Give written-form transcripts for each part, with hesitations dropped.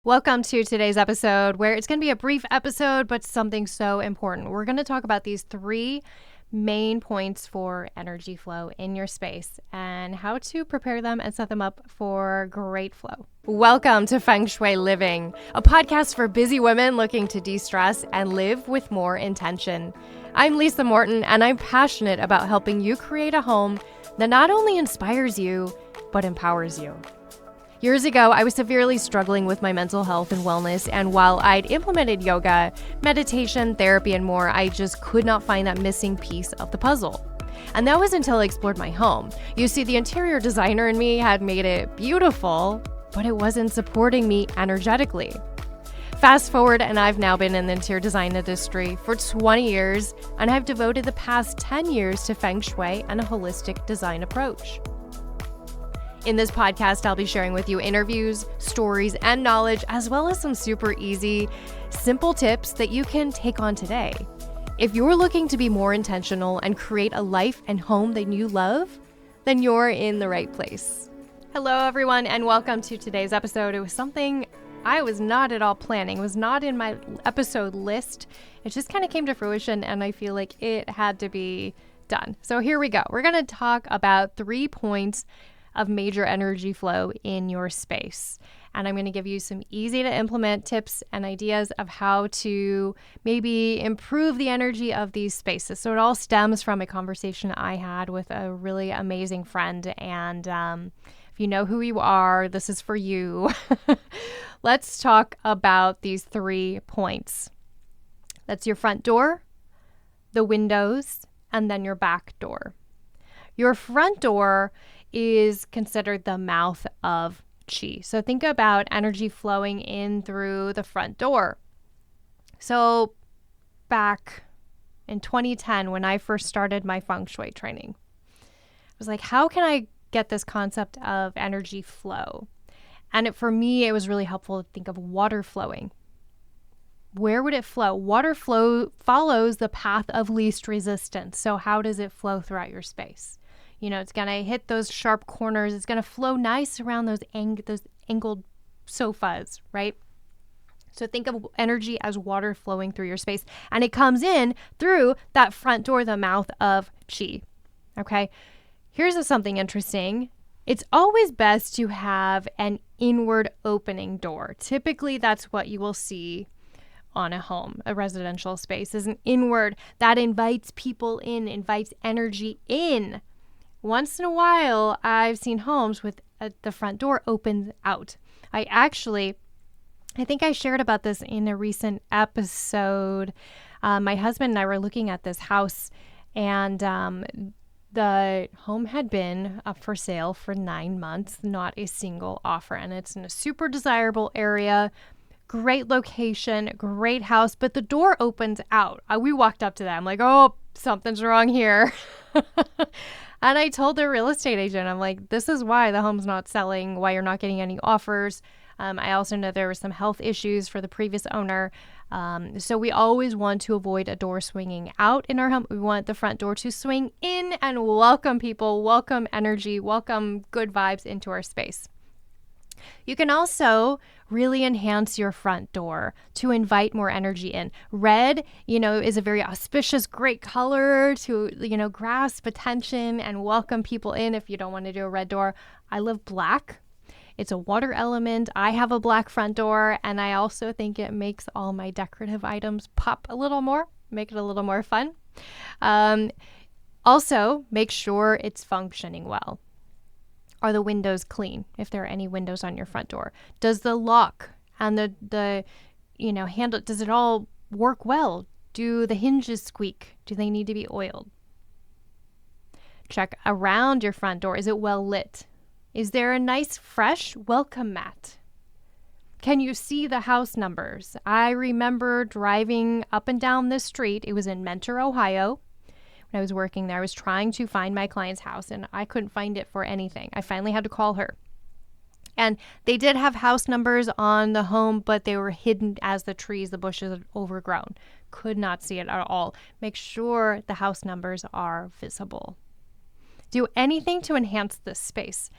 Welcome to today's episode, where it's going to be a brief episode, but something so important. We're going to talk about these three main points for energy flow in your space and how to prepare them and set them up for great flow. Welcome to Feng Shui Living, a podcast for busy women looking to de-stress and live with more intention. I'm Lisa Morton, and I'm passionate about helping you create a home that not only inspires you, but empowers you. Years ago, I was severely struggling with my mental health and wellness, and while I'd implemented yoga, meditation, therapy, and more, I just could not find that missing piece of the puzzle. And that was until I explored my home. You see, the interior designer in me had made it beautiful, but it wasn't supporting me energetically. Fast forward, and I've now been in the interior design industry for 20 years, and I've devoted the past 10 years to Feng Shui and a holistic design approach. In this podcast, I'll be sharing with you interviews, stories, and knowledge, as well as some super easy, simple tips that you can take on today. If you're looking to be more intentional and create a life and home that you love, then you're in the right place. Hello, everyone, and welcome to today's episode. It was something I was not at all planning. It was not in my episode list. It just kind of came to fruition, and I feel like it had to be done. So here we go. We're going to talk about 3 points of major energy flow in your space. And I'm going to give you some easy to implement tips and ideas of how to maybe improve the energy of these spaces. So it all stems from a conversation I had with a really amazing friend. And if you know who you are, this is for you. Let's talk about these 3 points. That's your front door, the windows, and then your back door. Your front door is considered the mouth of qi. So think about energy flowing in through the front door. So back in 2010, when I first started my Feng Shui training, I was like, how can I get this concept of energy flow? And for me, it was really helpful to think of water flowing. Where would it flow? Water flow follows the path of least resistance. So how does it flow throughout your space? You know, it's going to hit those sharp corners. It's going to flow nice around those angled sofas, right? So think of energy as water flowing through your space. And it comes in through that front door, the mouth of qi. Okay? Here's something interesting. It's always best to have an inward opening door. Typically, that's what you will see on a home. A residential space is an inward that invites people in, invites energy in. Once in a while, I've seen homes with the front door open out. I think I shared about this in a recent episode. My husband and I were looking at this house, and the home had been up for sale for 9 months, not a single offer. And it's in a super desirable area, great location, great house, but the door opens out. We walked up to that. I'm like, oh, something's wrong here. And I told the real estate agent, I'm like, this is why the home's not selling, why you're not getting any offers. I also know there were some health issues for the previous owner. So we always want to avoid a door swinging out in our home. We want the front door to swing in and welcome people, welcome energy, welcome good vibes into our space. You can also really enhance your front door to invite more energy in. Red, is a very auspicious, great color to, grasp attention and welcome people in if you don't want to do a red door. I love black. It's a water element. I have a black front door, and I also think it makes all my decorative items pop a little more, make it a little more fun. Also, make sure it's functioning well. Are the windows clean, if there are any windows on your front door? Does the lock and the handle, does it all work well? Do the hinges squeak? Do they need to be oiled? Check around your front door. Is it well lit? Is there a nice, fresh welcome mat? Can you see the house numbers? I remember driving up and down this street. It was in Mentor, Ohio. When I was working there, I was trying to find my client's house, and I couldn't find it for anything. I finally had to call her. And they did have house numbers on the home, but they were hidden as the trees, the bushes had overgrown. Could not see it at all. Make sure the house numbers are visible. Do anything to enhance this space.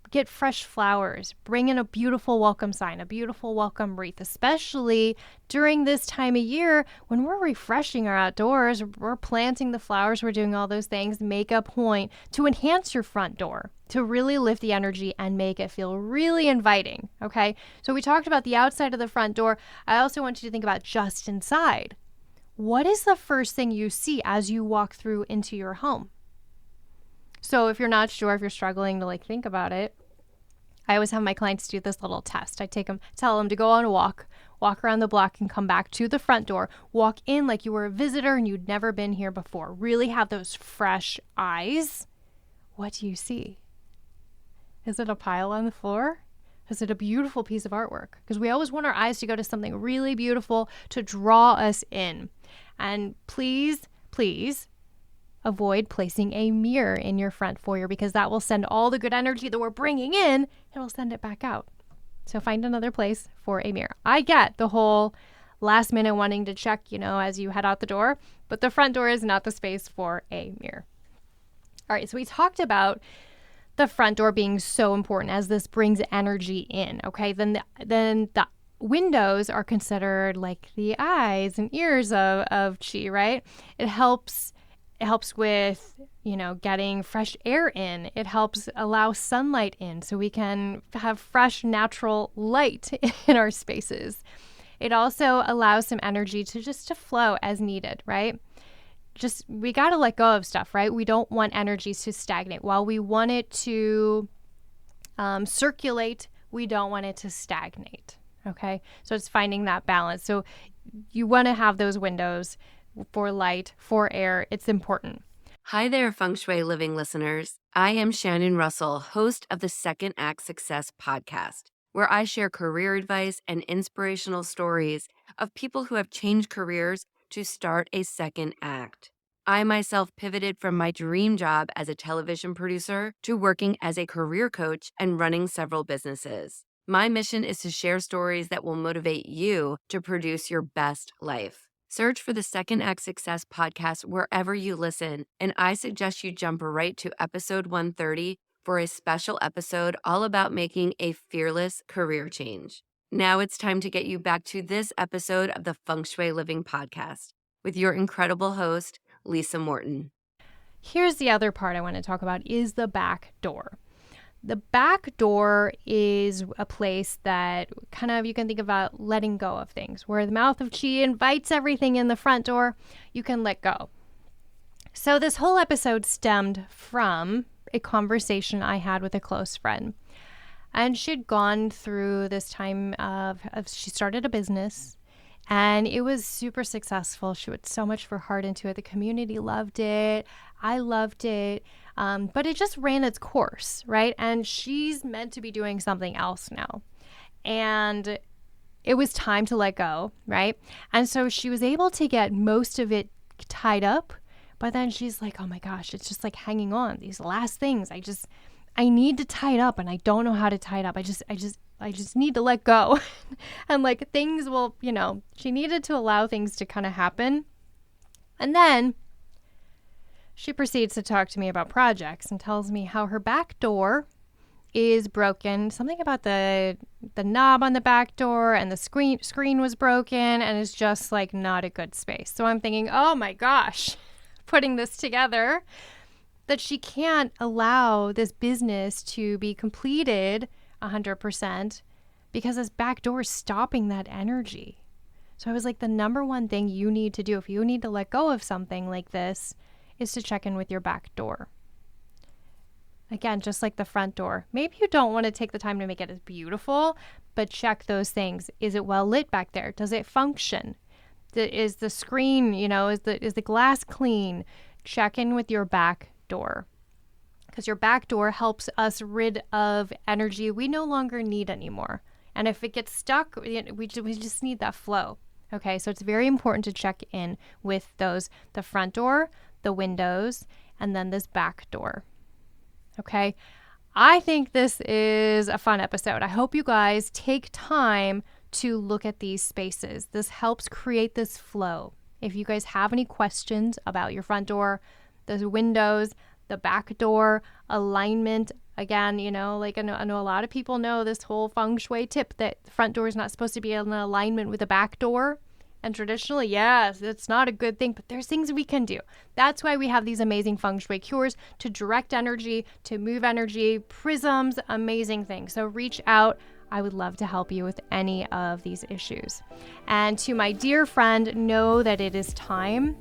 get fresh flowers, bring in a beautiful welcome sign, a beautiful welcome wreath, especially during this time of year when we're refreshing our outdoors, we're planting the flowers, we're doing all those things. Make a point to enhance your front door, to really lift the energy and make it feel really inviting, okay? So we talked about the outside of the front door. I also want you to think about just inside. What is the first thing you see as you walk through into your home? So if you're not sure, if you're struggling to think about it, I always have my clients do this little test. Tell them to go on a walk around the block and come back to the front door, walk in like you were a visitor and you'd never been here before. Really have those fresh eyes. What do you see? Is it a pile on the floor? Is it a beautiful piece of artwork? Because we always want our eyes to go to something really beautiful to draw us in. And please, please, avoid placing a mirror in your front foyer because that will send all the good energy that we're bringing in, it'll send it back out. So find another place for a mirror. I get the whole last minute wanting to check, as you head out the door, but the front door is not the space for a mirror. All right, so we talked about the front door being so important as this brings energy in, okay? Then the windows are considered like the eyes and ears of chi, right? It helps with, getting fresh air in. It helps allow sunlight in so we can have fresh, natural light in our spaces. It also allows some energy to flow as needed, right? We got to let go of stuff, right? We don't want energy to stagnate. While we want it to circulate, we don't want it to stagnate, okay? So it's finding that balance. So you want to have those windows for light, for air. It's important. Hi there, Feng Shui Living listeners. I am Shannon Russell, host of the Second Act Success podcast, where I share career advice and inspirational stories of people who have changed careers to start a second act. I myself pivoted from my dream job as a television producer to working as a career coach and running several businesses. My mission is to share stories that will motivate you to produce your best life. Search for the Second Act Success podcast wherever you listen, and I suggest you jump right to episode 130 for a special episode all about making a fearless career change. Now it's time to get you back to this episode of the Feng Shui Living podcast with your incredible host, Lisa Morton. Here's the other part I want to talk about is the back door. The back door is a place that kind of you can think about letting go of things. Where the mouth of chi invites everything in the front door, you can let go. So this whole episode stemmed from a conversation I had with a close friend. And she'd gone through this time of she started a business and it was super successful. She put so much of her heart into it. The community loved it. I loved it. But it just ran its course, right? And she's meant to be doing something else now. And it was time to let go, right? And so she was able to get most of it tied up. But then she's like, oh my gosh, it's just like hanging on. These last things, I need to tie it up and I don't know how to tie it up. I just need to let go. And things will, she needed to allow things to kind of happen. And then she proceeds to talk to me about projects and tells me how her back door is broken. Something about the knob on the back door and the screen was broken and it's just not a good space. So I'm thinking, oh my gosh, putting this together, that she can't allow this business to be completed 100% because this back door is stopping that energy. So I was like, the number one thing you need to do if you need to let go of something like this is to check in with your back door. Again, just like the front door. Maybe you don't want to take the time to make it as beautiful, but check those things. Is it well lit back there? Does it function? Is the screen, is the glass clean? Check in with your back door. Because your back door helps us rid of energy we no longer need anymore. And if it gets stuck, we just need that flow. Okay, so it's very important to check in with the front door, the windows, and then this back door. Okay, I think this is a fun episode. I hope you guys take time to look at these spaces. This helps create this flow. If you guys have any questions about your front door, the windows, the back door, alignment Again, like I know a lot of people know this whole Feng Shui tip that the front door is not supposed to be in alignment with the back door. And traditionally, yes, it's not a good thing, but there's things we can do. That's why we have these amazing Feng Shui cures to direct energy, to move energy, prisms, amazing things. So reach out. I would love to help you with any of these issues. And to my dear friend, know that it is time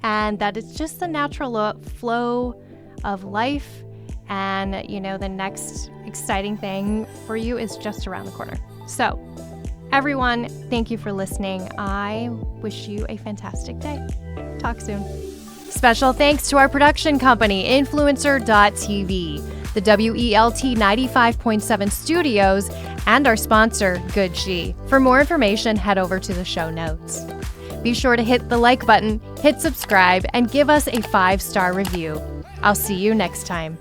and that it's just the natural flow of life. And, the next exciting thing for you is just around the corner. So, everyone, thank you for listening. I wish you a fantastic day. Talk soon. Special thanks to our production company, Influencer.tv, the WELT 95.7 studios, and our sponsor, Good She. For more information, head over to the show notes. Be sure to hit the like button, hit subscribe, and give us a 5-star review. I'll see you next time.